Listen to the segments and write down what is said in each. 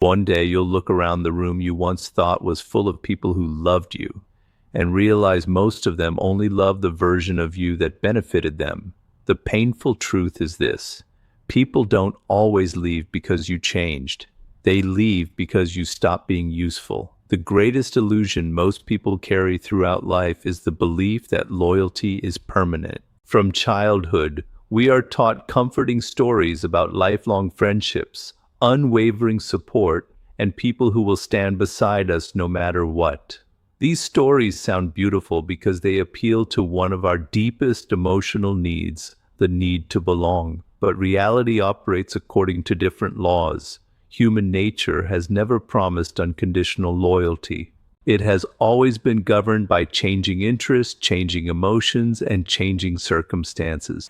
One day you'll look around the room you once thought was full of people who loved you and realize most of them only loved the version of you that benefited them. The painful truth is this: people don't always leave because you changed. They leave because you stopped being useful. The greatest illusion most people carry throughout life is the belief that loyalty is permanent. From childhood, we are taught comforting stories about lifelong friendships, unwavering support, and people who will stand beside us no matter what. These stories sound beautiful because they appeal to one of our deepest emotional needs, the need to belong. But reality operates according to different laws. Human nature has never promised unconditional loyalty. It has always been governed by changing interests, changing emotions, and changing circumstances.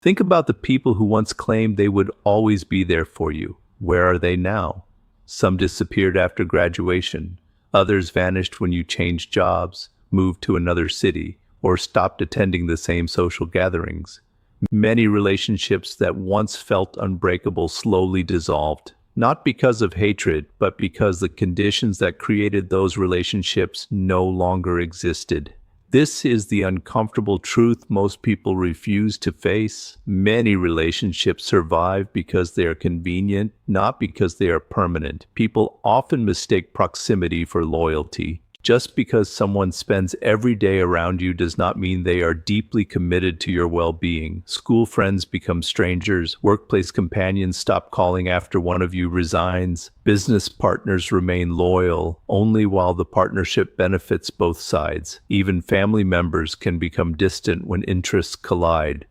Think about the people who once claimed they would always be there for you. Where are they now? Some disappeared after graduation. Others vanished when you changed jobs, moved to another city, or stopped attending the same social gatherings. Many relationships that once felt unbreakable slowly dissolved, not because of hatred, but because the conditions that created those relationships no longer existed. This is the uncomfortable truth most people refuse to face. Many relationships survive because they are convenient, not because they are permanent. People often mistake proximity for loyalty. Just because someone spends every day around you does not mean they are deeply committed to your well-being. School friends become strangers. Workplace companions stop calling after one of you resigns. Business partners remain loyal only while the partnership benefits both sides. Even family members can become distant when interests collide.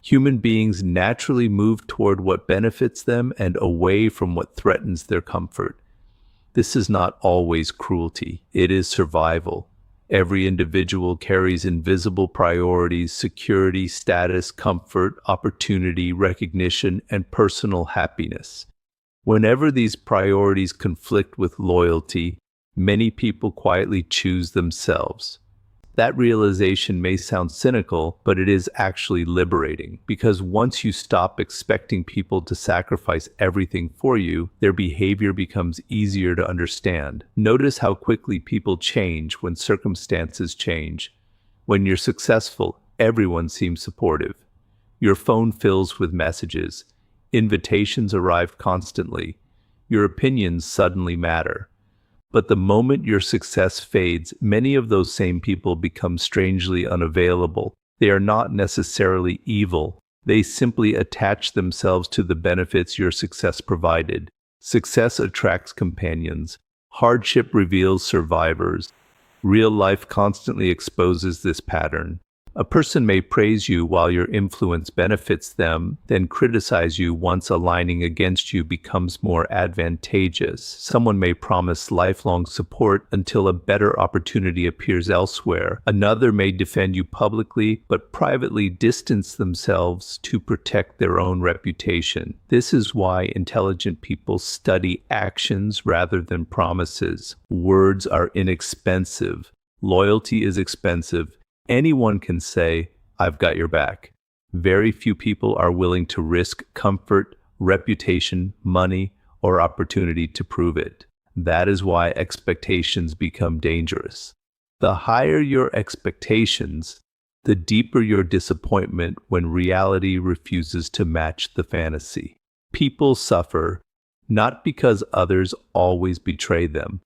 Human beings naturally move toward what benefits them and away from what threatens their comfort. This is not always cruelty. It is survival. Every individual carries invisible priorities: security, status, comfort, opportunity, recognition, and personal happiness. Whenever these priorities conflict with loyalty, many people quietly choose themselves. That realization may sound cynical, but it is actually liberating, because once you stop expecting people to sacrifice everything for you, their behavior becomes easier to understand. Notice how quickly people change when circumstances change. When you're successful, everyone seems supportive. Your phone fills with messages. Invitations arrive constantly. Your opinions suddenly matter. But the moment your success fades, many of those same people become strangely unavailable. They are not necessarily evil. They simply attach themselves to the benefits your success provided. Success attracts companions. Hardship reveals survivors. Real life constantly exposes this pattern. A person may praise you while your influence benefits them, then criticize you once aligning against you becomes more advantageous. Someone may promise lifelong support until a better opportunity appears elsewhere. Another may defend you publicly, but privately distance themselves to protect their own reputation. This is why intelligent people study actions rather than promises. Words are inexpensive. Loyalty is expensive. Anyone can say, "I've got your back." Very few people are willing to risk comfort, reputation, money, or opportunity to prove it. That is why expectations become dangerous. The higher your expectations, the deeper your disappointment when reality refuses to match the fantasy. People suffer not because others always betray them.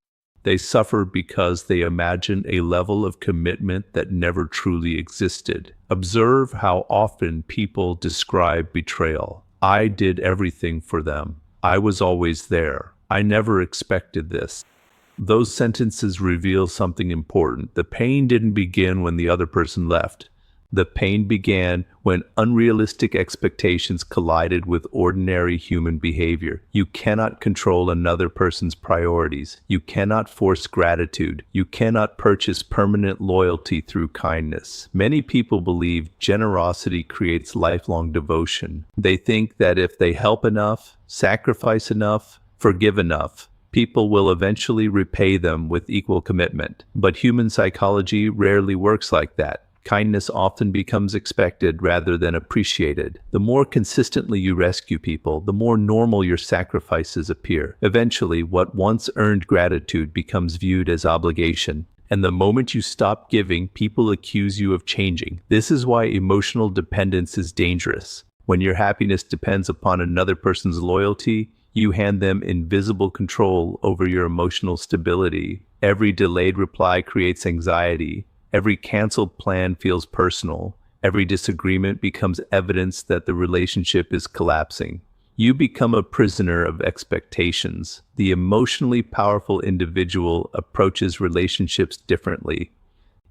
They suffer because they imagine a level of commitment that never truly existed. Observe how often people describe betrayal. "I did everything for them. I was always there. I never expected this." Those sentences reveal something important. The pain didn't begin when the other person left. The pain began when unrealistic expectations collided with ordinary human behavior. You cannot control another person's priorities. You cannot force gratitude. You cannot purchase permanent loyalty through kindness. Many people believe generosity creates lifelong devotion. They think that if they help enough, sacrifice enough, forgive enough, people will eventually repay them with equal commitment. But human psychology rarely works like that. Kindness often becomes expected rather than appreciated. The more consistently you rescue people, the more normal your sacrifices appear. Eventually, what once earned gratitude becomes viewed as obligation. And the moment you stop giving, people accuse you of changing. This is why emotional dependence is dangerous. When your happiness depends upon another person's loyalty, you hand them invisible control over your emotional stability. Every delayed reply creates anxiety. Every canceled plan feels personal. Every disagreement becomes evidence that the relationship is collapsing. You become a prisoner of expectations. The emotionally powerful individual approaches relationships differently.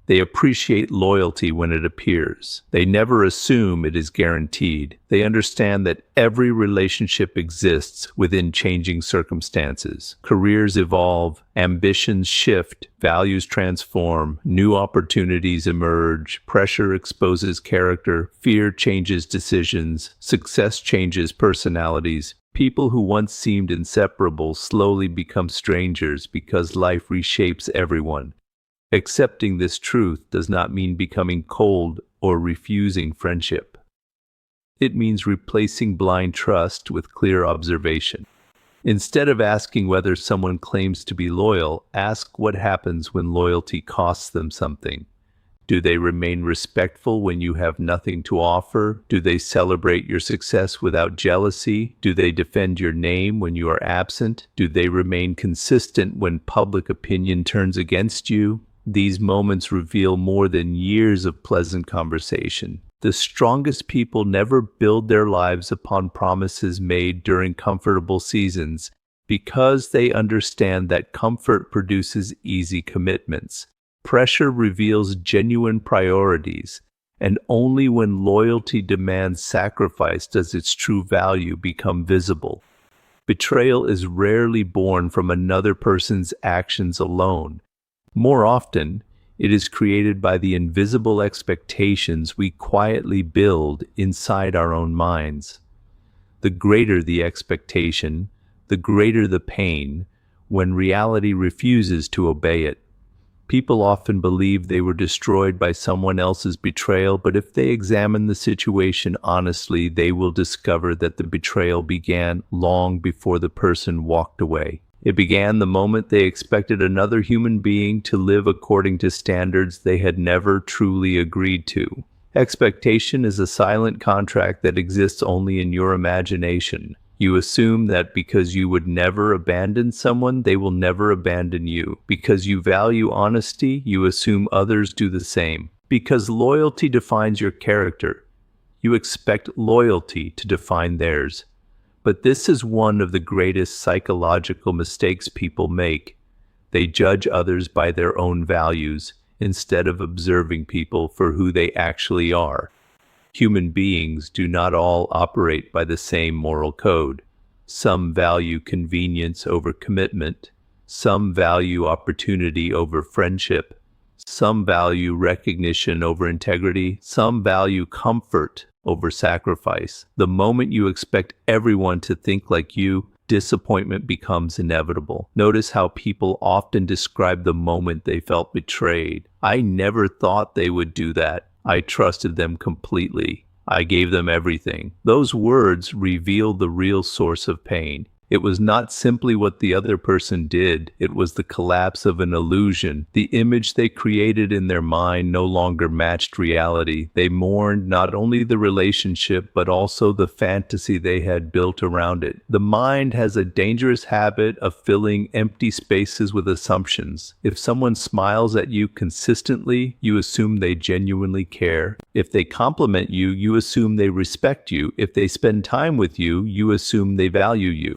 They appreciate loyalty when it appears. They never assume it is guaranteed. They understand that every relationship exists within changing circumstances. Careers evolve, ambitions shift, values transform, new opportunities emerge, pressure exposes character, fear changes decisions, success changes personalities. People who once seemed inseparable slowly become strangers because life reshapes everyone. Accepting this truth does not mean becoming cold or refusing friendship. It means replacing blind trust with clear observation. Instead of asking whether someone claims to be loyal, ask what happens when loyalty costs them something. Do they remain respectful when you have nothing to offer? Do they celebrate your success without jealousy? Do they defend your name when you are absent? Do they remain consistent when public opinion turns against you? These moments reveal more than years of pleasant conversation. The strongest people never build their lives upon promises made during comfortable seasons because they understand that comfort produces easy commitments. Pressure reveals genuine priorities, and only when loyalty demands sacrifice does its true value become visible. Betrayal is rarely born from another person's actions alone. More often, it is created by the invisible expectations we quietly build inside our own minds. The greater the expectation, the greater the pain when reality refuses to obey it. People often believe they were destroyed by someone else's betrayal, but if they examine the situation honestly, they will discover that the betrayal began long before the person walked away. It began the moment they expected another human being to live according to standards they had never truly agreed to. Expectation is a silent contract that exists only in your imagination. You assume that because you would never abandon someone, they will never abandon you. Because you value honesty, you assume others do the same. Because loyalty defines your character, you expect loyalty to define theirs. But this is one of the greatest psychological mistakes people make. They judge others by their own values instead of observing people for who they actually are. Human beings do not all operate by the same moral code. Some value convenience over commitment. Some value opportunity over friendship. Some value recognition over integrity. Some value comfort over sacrifice. The moment you expect everyone to think like you, disappointment becomes inevitable. Notice how people often describe the moment they felt betrayed. I never thought they would do that. I trusted them completely. I gave them everything. Those words reveal the real source of pain. It was not simply what the other person did. It was the collapse of an illusion. The image they created in their mind no longer matched reality. They mourned not only the relationship, but also the fantasy they had built around it. The mind has a dangerous habit of filling empty spaces with assumptions. If someone smiles at you consistently, you assume they genuinely care. If they compliment you, you assume they respect you. If they spend time with you, you assume they value you.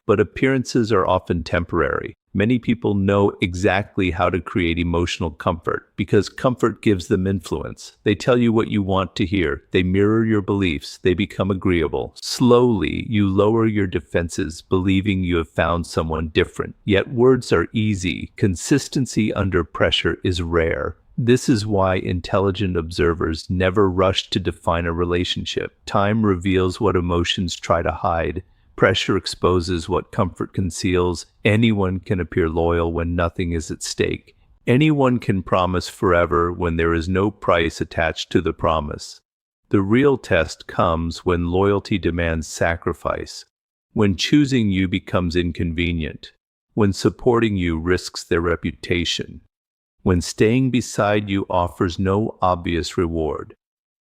But appearances are often temporary. Many people know exactly how to create emotional comfort because comfort gives them influence. They tell you what you want to hear. They mirror your beliefs. They become agreeable. Slowly, you lower your defenses, believing you have found someone different. Yet words are easy. Consistency under pressure is rare. This is why intelligent observers never rush to define a relationship. Time reveals what emotions try to hide. Pressure exposes what comfort conceals. Anyone can appear loyal when nothing is at stake. Anyone can promise forever when there is no price attached to the promise. The real test comes when loyalty demands sacrifice, when choosing you becomes inconvenient, when supporting you risks their reputation, when staying beside you offers no obvious reward.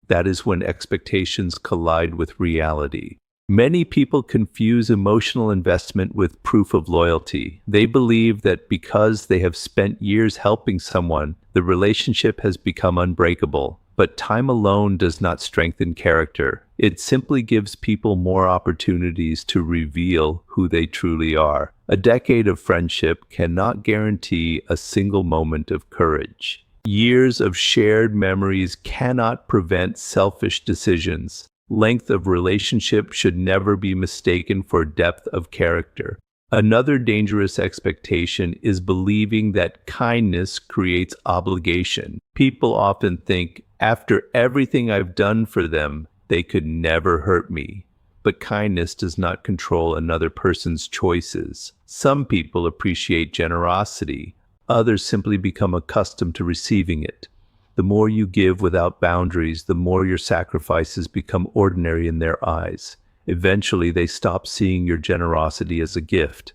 That is when expectations collide with reality. Many people confuse emotional investment with proof of loyalty. They believe that because they have spent years helping someone, the relationship has become unbreakable. But time alone does not strengthen character. It simply gives people more opportunities to reveal who they truly are. A decade of friendship cannot guarantee a single moment of courage. Years of shared memories cannot prevent selfish decisions. Length of relationship should never be mistaken for depth of character. Another dangerous expectation is believing that kindness creates obligation. People often think, after everything I've done for them, they could never hurt me. But kindness does not control another person's choices. Some people appreciate generosity. Others simply become accustomed to receiving it. The more you give without boundaries, the more your sacrifices become ordinary in their eyes. Eventually, they stop seeing your generosity as a gift.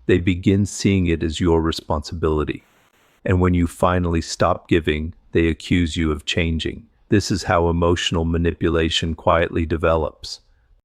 They begin seeing it as your responsibility. And when you finally stop giving, they accuse you of changing. This is how emotional manipulation quietly develops.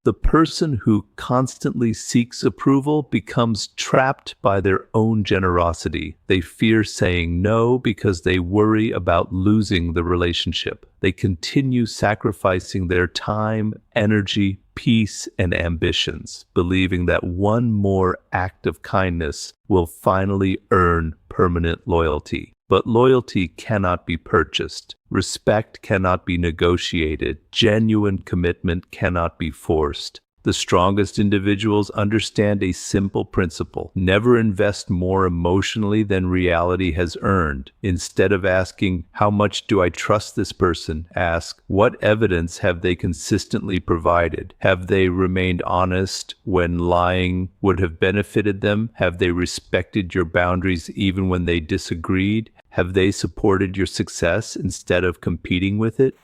The person who constantly seeks approval becomes trapped by their own generosity. They fear saying no because they worry about losing the relationship. They continue sacrificing their time, energy, peace, and ambitions, believing that one more act of kindness will finally earn permanent loyalty. But loyalty cannot be purchased. Respect cannot be negotiated. Genuine commitment cannot be forced. The strongest individuals understand a simple principle. Never invest more emotionally than reality has earned. Instead of asking, how much do I trust this person? Ask, what evidence have they consistently provided? Have they remained honest when lying would have benefited them? Have they respected your boundaries even when they disagreed? Have they supported your success instead of competing with it?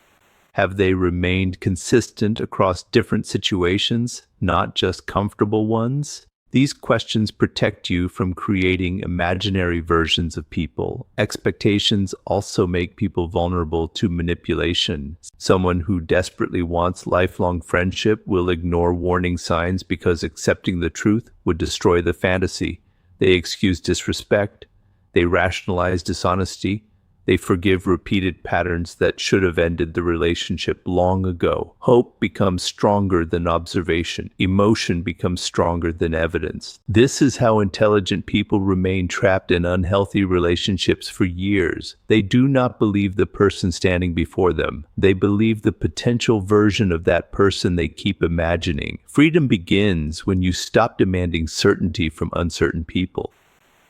Have they remained consistent across different situations, not just comfortable ones? These questions protect you from creating imaginary versions of people. Expectations also make people vulnerable to manipulation. Someone who desperately wants lifelong friendship will ignore warning signs because accepting the truth would destroy the fantasy. They excuse disrespect. They rationalize dishonesty. They forgive repeated patterns that should have ended the relationship long ago. Hope becomes stronger than observation. Emotion becomes stronger than evidence. This is how intelligent people remain trapped in unhealthy relationships for years. They do not believe the person standing before them. They believe the potential version of that person they keep imagining. Freedom begins when you stop demanding certainty from uncertain people.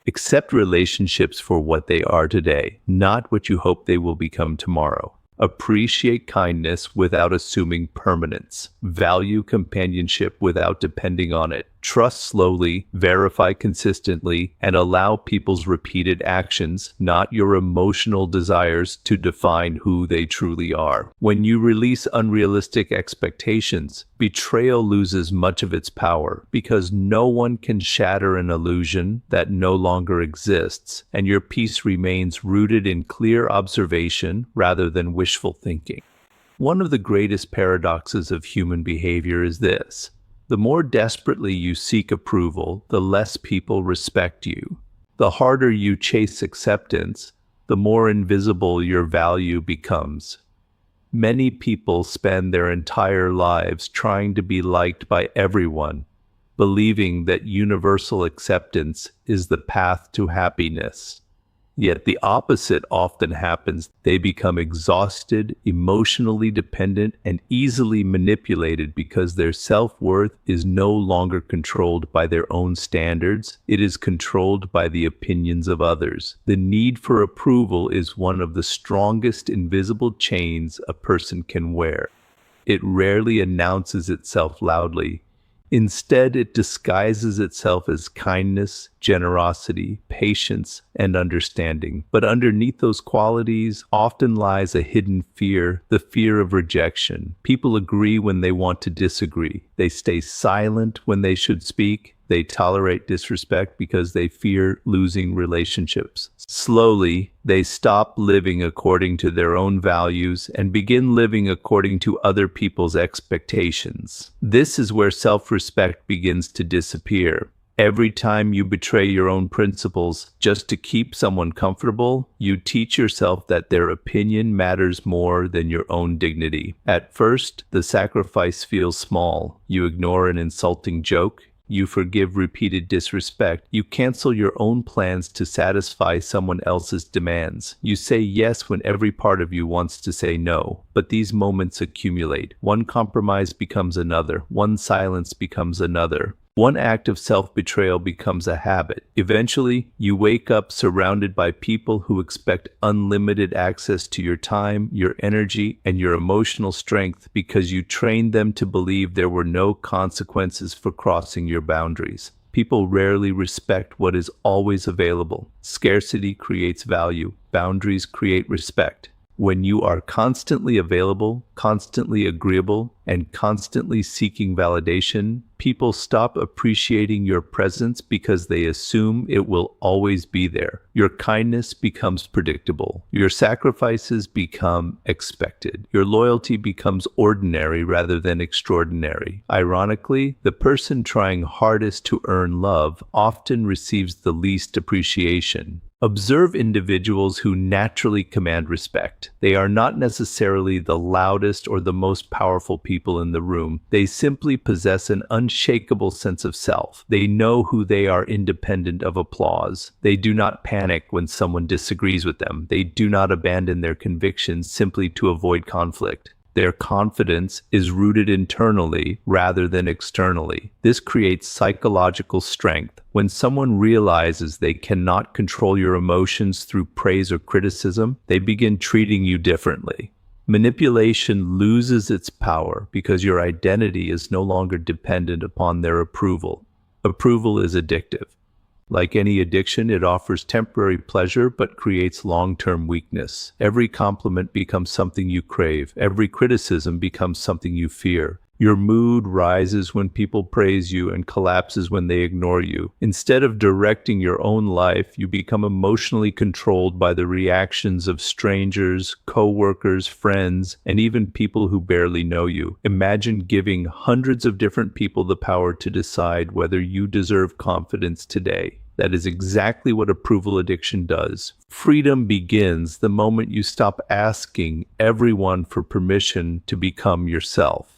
Accept relationships for what they are today, not what you hope they will become tomorrow. Appreciate kindness without assuming permanence. Value companionship without depending on it. Trust slowly, verify consistently, and allow people's repeated actions, not your emotional desires, to define who they truly are. When you release unrealistic expectations, betrayal loses much of its power because no one can shatter an illusion that no longer exists, and your peace remains rooted in clear observation rather than wishful thinking. One of the greatest paradoxes of human behavior is this. The more desperately you seek approval, the less people respect you. The harder you chase acceptance, the more invisible your value becomes. Many people spend their entire lives trying to be liked by everyone, believing that universal acceptance is the path to happiness. Yet the opposite often happens. They become exhausted, emotionally dependent, and easily manipulated because their self-worth is no longer controlled by their own standards. It is controlled by the opinions of others. The need for approval is one of the strongest invisible chains a person can wear. It rarely announces itself loudly. Instead, it disguises itself as kindness, generosity, patience, and understanding. But underneath those qualities often lies a hidden fear, the fear of rejection. People agree when they want to disagree. They stay silent when they should speak. They tolerate disrespect because they fear losing relationships. Slowly, they stop living according to their own values and begin living according to other people's expectations. This is where self-respect begins to disappear. Every time you betray your own principles just to keep someone comfortable, you teach yourself that their opinion matters more than your own dignity. At first, the sacrifice feels small. You ignore an insulting joke. You forgive repeated disrespect. You cancel your own plans to satisfy someone else's demands. You say yes when every part of you wants to say no. But these moments accumulate. One compromise becomes another. One silence becomes another. One act of self-betrayal becomes a habit. Eventually, you wake up surrounded by people who expect unlimited access to your time, your energy, and your emotional strength because you trained them to believe there were no consequences for crossing your boundaries. People rarely respect what is always available. Scarcity creates value. Boundaries create respect. When you are constantly available, constantly agreeable, and constantly seeking validation, people stop appreciating your presence because they assume it will always be there. Your kindness becomes predictable. Your sacrifices become expected. Your loyalty becomes ordinary rather than extraordinary. Ironically, the person trying hardest to earn love often receives the least appreciation. Observe individuals who naturally command respect. They are not necessarily the loudest or the most powerful people in the room. They simply possess an unshakable sense of self. They know who they are independent of applause. They do not panic when someone disagrees with them. They do not abandon their convictions simply to avoid conflict. Their confidence is rooted internally rather than externally. This creates psychological strength. When someone realizes they cannot control your emotions through praise or criticism, they begin treating you differently. Manipulation loses its power because your identity is no longer dependent upon their approval. Approval is addictive. Like any addiction, it offers temporary pleasure but creates long-term weakness. Every compliment becomes something you crave. Every criticism becomes something you fear. Your mood rises when people praise you and collapses when they ignore you. Instead of directing your own life, you become emotionally controlled by the reactions of strangers, co-workers, friends, and even people who barely know you. Imagine giving hundreds of different people the power to decide whether you deserve confidence today. That is exactly what approval addiction does. Freedom begins the moment you stop asking everyone for permission to become yourself.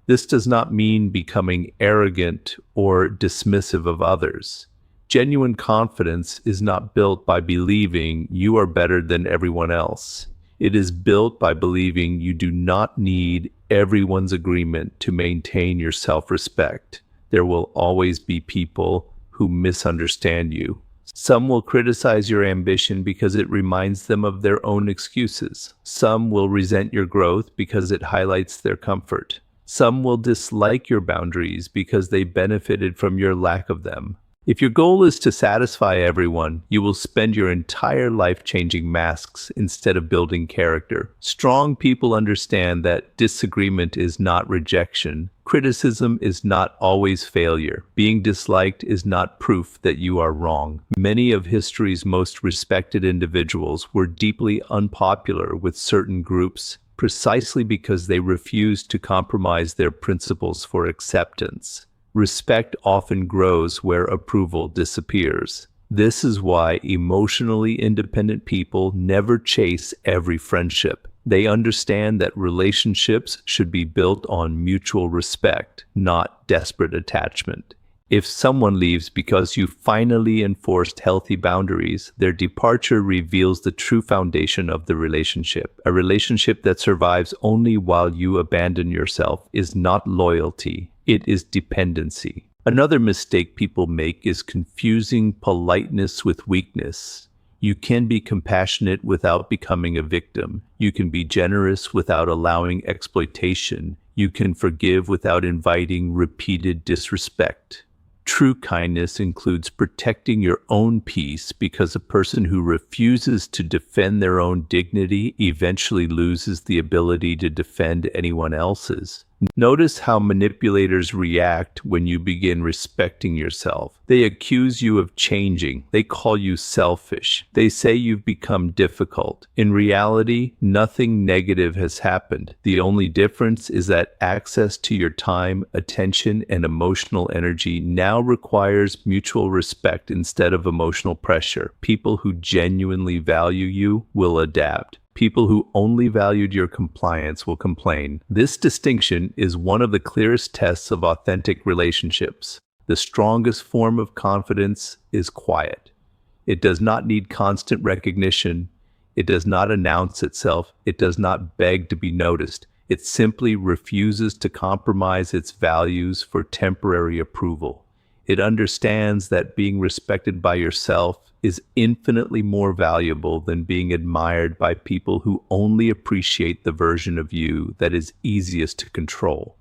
This does not mean becoming arrogant or dismissive of others. Genuine confidence is not built by believing you are better than everyone else. It is built by believing you do not need everyone's agreement to maintain your self-respect. There will always be people who misunderstand you. Some will criticize your ambition because it reminds them of their own excuses. Some will resent your growth because it highlights their comfort. Some will dislike your boundaries because they benefited from your lack of them. If your goal is to satisfy everyone, you will spend your entire life changing masks instead of building character. Strong people understand that disagreement is not rejection. Criticism is not always failure. Being disliked is not proof that you are wrong. Many of history's most respected individuals were deeply unpopular with certain groups precisely because they refused to compromise their principles for acceptance. Respect often grows where approval disappears. This is why emotionally independent people never chase every friendship. They understand that relationships should be built on mutual respect, not desperate attachment. If someone leaves because you finally enforced healthy boundaries, their departure reveals the true foundation of the relationship. A relationship that survives only while you abandon yourself is not loyalty, it is dependency. Another mistake people make is confusing politeness with weakness. You can be compassionate without becoming a victim. You can be generous without allowing exploitation. You can forgive without inviting repeated disrespect. True kindness includes protecting your own peace, because a person who refuses to defend their own dignity eventually loses the ability to defend anyone else's. Notice how manipulators react when you begin respecting yourself. They accuse you of changing. They call you selfish. They say you've become difficult. In reality, nothing negative has happened. The only difference is that access to your time, attention, and emotional energy now requires mutual respect instead of emotional pressure. People who genuinely value you will adapt. People who only valued your compliance will complain. This distinction is one of the clearest tests of authentic relationships. The strongest form of confidence is quiet. It does not need constant recognition. It does not announce itself. It does not beg to be noticed. It simply refuses to compromise its values for temporary approval. It understands that being respected by yourself is infinitely more valuable than being admired by people who only appreciate the version of you that is easiest to control.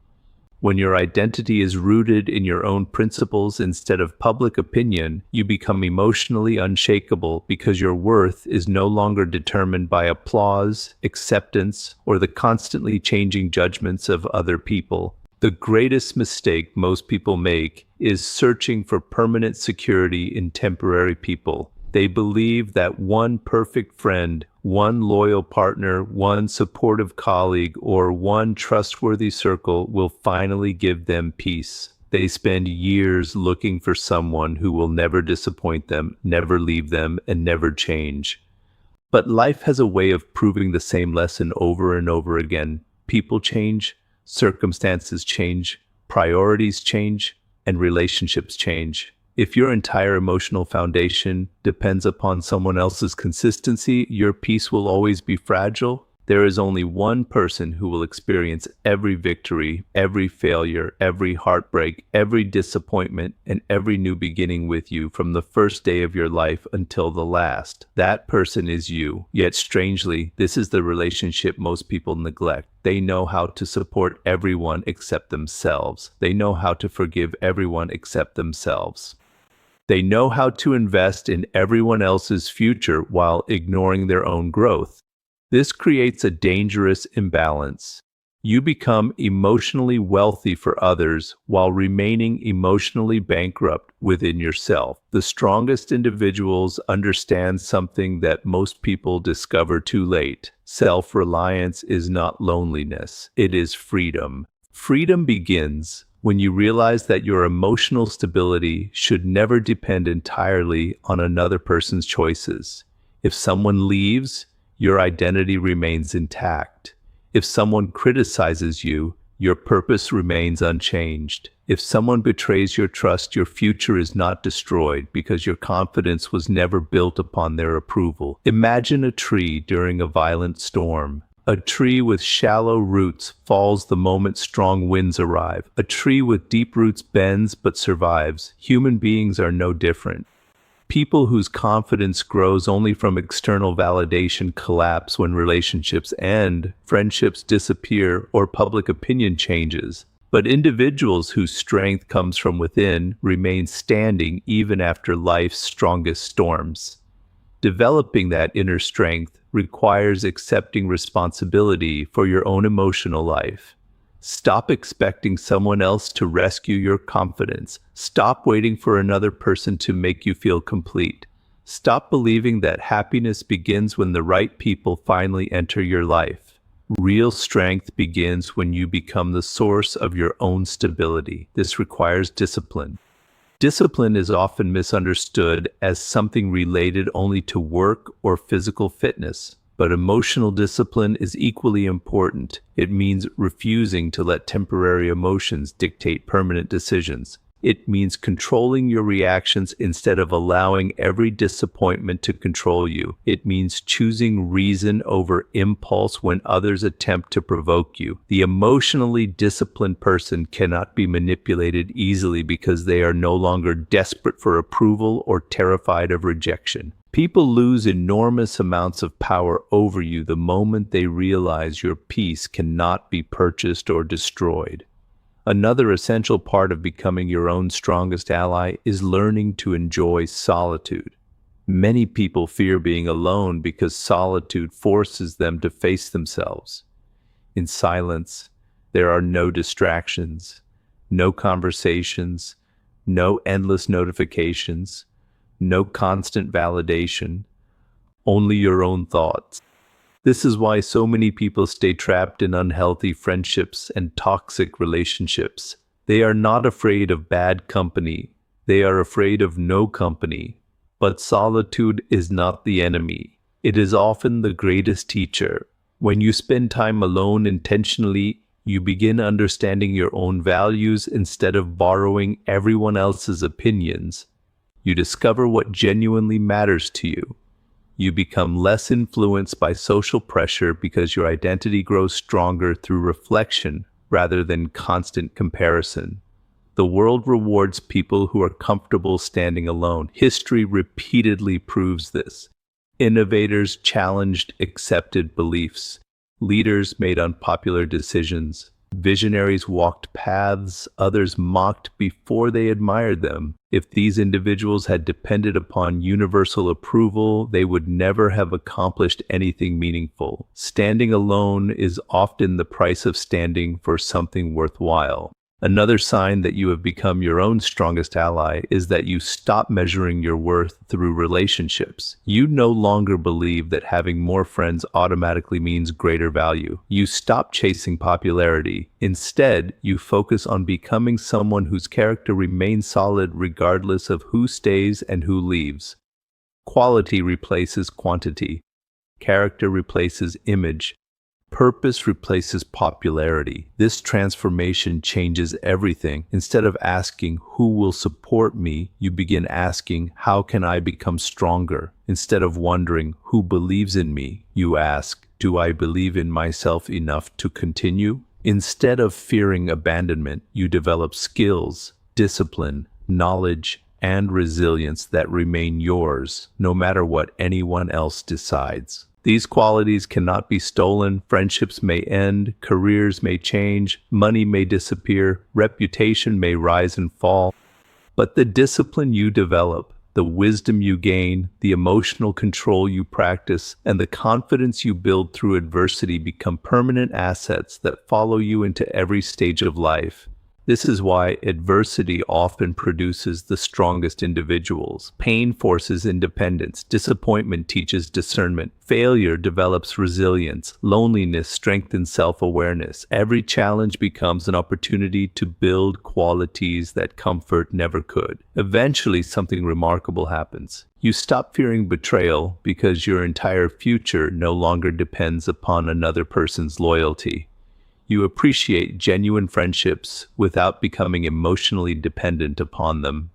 When your identity is rooted in your own principles instead of public opinion, you become emotionally unshakable, because your worth is no longer determined by applause, acceptance, or the constantly changing judgments of other people. The greatest mistake most people make is searching for permanent security in temporary people. They believe that one perfect friend, one loyal partner, one supportive colleague, or one trustworthy circle will finally give them peace. They spend years looking for someone who will never disappoint them, never leave them, and never change. But life has a way of proving the same lesson over and over again. People change, circumstances change, priorities change, and relationships change. If your entire emotional foundation depends upon someone else's consistency, your peace will always be fragile. There is only one person who will experience every victory, every failure, every heartbreak, every disappointment, and every new beginning with you from the first day of your life until the last. That person is you. Yet strangely, this is the relationship most people neglect. They know how to support everyone except themselves. They know how to forgive everyone except themselves. They know how to invest in everyone else's future while ignoring their own growth. This creates a dangerous imbalance. You become emotionally wealthy for others while remaining emotionally bankrupt within yourself. The strongest individuals understand something that most people discover too late. Self-reliance is not loneliness, it is freedom. Freedom begins when you realize that your emotional stability should never depend entirely on another person's choices. If someone leaves, your identity remains intact. If someone criticizes you, your purpose remains unchanged. If someone betrays your trust, your future is not destroyed, because your confidence was never built upon their approval. Imagine a tree during a violent storm. A tree with shallow roots falls the moment strong winds arrive. A tree with deep roots bends but survives. Human beings are no different. People whose confidence grows only from external validation collapse when relationships end, friendships disappear, or public opinion changes. But individuals whose strength comes from within remain standing even after life's strongest storms. Developing that inner strength requires accepting responsibility for your own emotional life. Stop expecting someone else to rescue your confidence. Stop waiting for another person to make you feel complete. Stop believing that happiness begins when the right people finally enter your life. Real strength begins when you become the source of your own stability. This requires discipline. Discipline is often misunderstood as something related only to work or physical fitness. But emotional discipline is equally important. It means refusing to let temporary emotions dictate permanent decisions. It means controlling your reactions instead of allowing every disappointment to control you. It means choosing reason over impulse when others attempt to provoke you. The emotionally disciplined person cannot be manipulated easily because they are no longer desperate for approval or terrified of rejection. People lose enormous amounts of power over you the moment they realize your peace cannot be purchased or destroyed. Another essential part of becoming your own strongest ally is learning to enjoy solitude. Many people fear being alone because solitude forces them to face themselves. In silence, there are no distractions, no conversations, no endless notifications, no constant validation, only your own thoughts. This is why so many people stay trapped in unhealthy friendships and toxic relationships. They are not afraid of bad company. They are afraid of no company. But solitude is not the enemy. It is often the greatest teacher. When you spend time alone intentionally, you begin understanding your own values instead of borrowing everyone else's opinions. You discover what genuinely matters to you. You become less influenced by social pressure because your identity grows stronger through reflection rather than constant comparison. The world rewards people who are comfortable standing alone. History repeatedly proves this. Innovators challenged accepted beliefs. Leaders made unpopular decisions. Visionaries walked paths others mocked before they admired them. If these individuals had depended upon universal approval, they would never have accomplished anything meaningful. Standing alone is often the price of standing for something worthwhile. Another sign that you have become your own strongest ally is that you stop measuring your worth through relationships. You no longer believe that having more friends automatically means greater value. You stop chasing popularity. Instead, you focus on becoming someone whose character remains solid regardless of who stays and who leaves. Quality replaces quantity. Character replaces image. Purpose replaces popularity. This transformation changes everything. Instead of asking, who will support me, you begin asking, how can I become stronger? Instead of wondering, who believes in me, you ask, do I believe in myself enough to continue? Instead of fearing abandonment, you develop skills, discipline, knowledge, and resilience that remain yours, no matter what anyone else decides. These qualities cannot be stolen. Friendships may end, careers may change, money may disappear, reputation may rise and fall. But the discipline you develop, the wisdom you gain, the emotional control you practice, and the confidence you build through adversity become permanent assets that follow you into every stage of life. This is why adversity often produces the strongest individuals. Pain forces independence. Disappointment teaches discernment. Failure develops resilience. Loneliness strengthens self-awareness. Every challenge becomes an opportunity to build qualities that comfort never could. Eventually, something remarkable happens. You stop fearing betrayal because your entire future no longer depends upon another person's loyalty. You appreciate genuine friendships without becoming emotionally dependent upon them.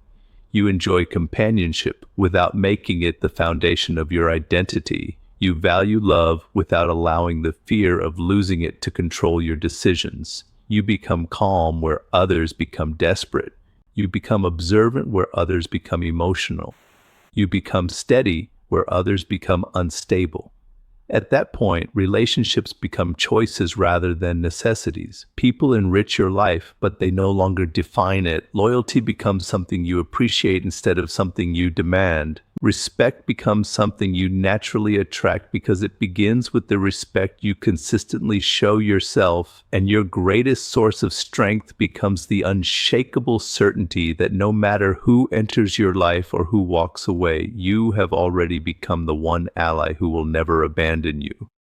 You enjoy companionship without making it the foundation of your identity. You value love without allowing the fear of losing it to control your decisions. You become calm where others become desperate. You become observant where others become emotional. You become steady where others become unstable. At that point, relationships become choices rather than necessities. People enrich your life, but they no longer define it. Loyalty becomes something you appreciate instead of something you demand. Respect becomes something you naturally attract because it begins with the respect you consistently show yourself, and your greatest source of strength becomes the unshakable certainty that no matter who enters your life or who walks away, you have already become the one ally who will never abandon you.